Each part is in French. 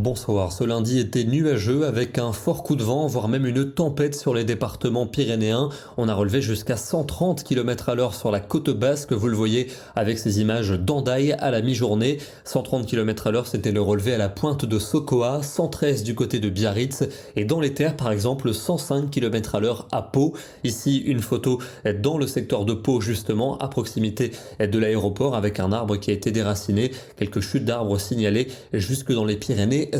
Bonsoir, ce lundi était nuageux avec un fort coup de vent, voire même une tempête sur les départements pyrénéens. On a relevé jusqu'à 130 km/h sur la côte basque, vous le voyez avec ces images d'Hendaye à la mi-journée. 130 km/h, c'était le relevé à la pointe de Sokoa, 113 du côté de Biarritz et dans les terres par exemple 105 km/h à Pau. Ici une photo dans le secteur de Pau justement, à proximité de l'aéroport avec un arbre qui a été déraciné, quelques chutes d'arbres signalées jusque dans les Pyrénées-Orientales.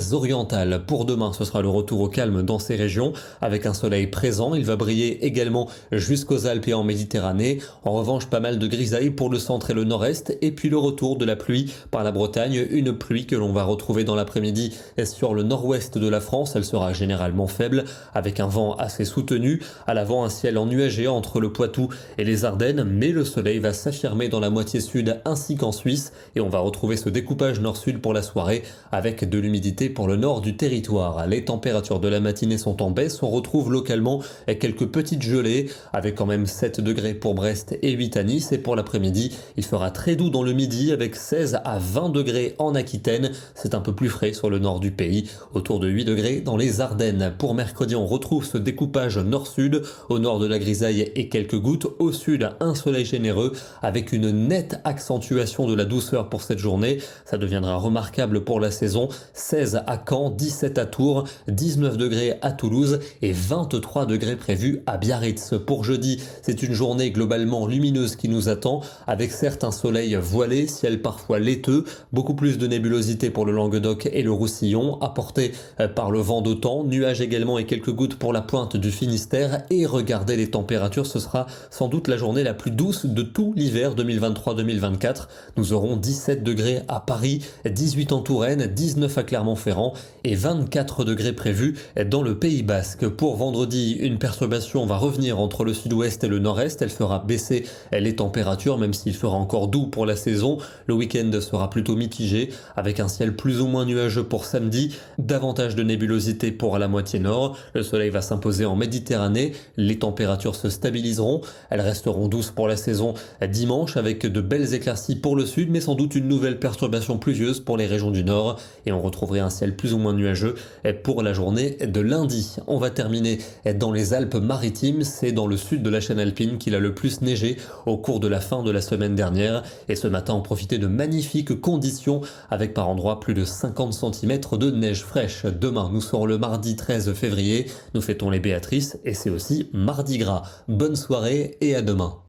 Pour demain, ce sera le retour au calme dans ces régions, avec un soleil présent. Il va briller également jusqu'aux Alpes et en Méditerranée. En revanche, pas mal de grisailles pour le centre et le nord-est, et puis le retour de la pluie par la Bretagne, une pluie que l'on va retrouver dans l'après-midi sur le nord-ouest de la France. Elle sera généralement faible, avec un vent assez soutenu. À l'avant, un ciel ennuagé entre le Poitou et les Ardennes, mais le soleil va s'affirmer dans la moitié sud ainsi qu'en Suisse, et on va retrouver ce découpage nord-sud pour la soirée, avec de l'humidité pour le nord du territoire. Les températures de la matinée sont en baisse, on retrouve localement quelques petites gelées, avec quand même 7 degrés pour Brest et 8 à Nice, et pour l'après-midi, il fera très doux dans le midi, avec 16 à 20 degrés en Aquitaine. C'est un peu plus frais sur le nord du pays, autour de 8 degrés dans les Ardennes. Pour mercredi, on retrouve ce découpage nord-sud, au nord de la grisaille et quelques gouttes, au sud un soleil généreux, avec une nette accentuation de la douceur pour cette journée. Ça deviendra remarquable pour la saison. 16 à Caen, 17 à Tours, 19 degrés à Toulouse et 23 degrés prévus à Biarritz. Pour jeudi, c'est une journée globalement lumineuse qui nous attend, avec certes un soleil voilé, ciel parfois laiteux, beaucoup plus de nébulosité pour le Languedoc et le Roussillon, apporté par le vent d'OTAN, nuages également et quelques gouttes pour la pointe du Finistère. Et regardez les températures, ce sera sans doute la journée la plus douce de tout l'hiver 2023-2024. Nous aurons 17 degrés à Paris, 18 en Touraine, 19 à Clermont-Ferrand et 24 degrés prévus dans le Pays Basque. Pour vendredi, une perturbation va revenir entre le sud-ouest et le nord-est. Elle fera baisser les températures, même s'il fera encore doux pour la saison. Le week-end sera plutôt mitigé, avec un ciel plus ou moins nuageux pour samedi, davantage de nébulosité pour la moitié nord. Le soleil va s'imposer en Méditerranée, les températures se stabiliseront. Elles resteront douces pour la saison dimanche, avec de belles éclaircies pour le sud, mais sans doute une nouvelle perturbation pluvieuse pour les régions du nord, et on retrouverait un ciel plus ou moins nuageux pour la journée de lundi. On va terminer dans les Alpes-Maritimes, c'est dans le sud de la chaîne alpine qu'il a le plus neigé au cours de la fin de la semaine dernière, et ce matin on profitait de magnifiques conditions avec par endroits plus de 50 cm de neige fraîche. Demain nous serons le mardi 13 février, nous fêtons les Béatrices et c'est aussi Mardi Gras. Bonne soirée et à demain.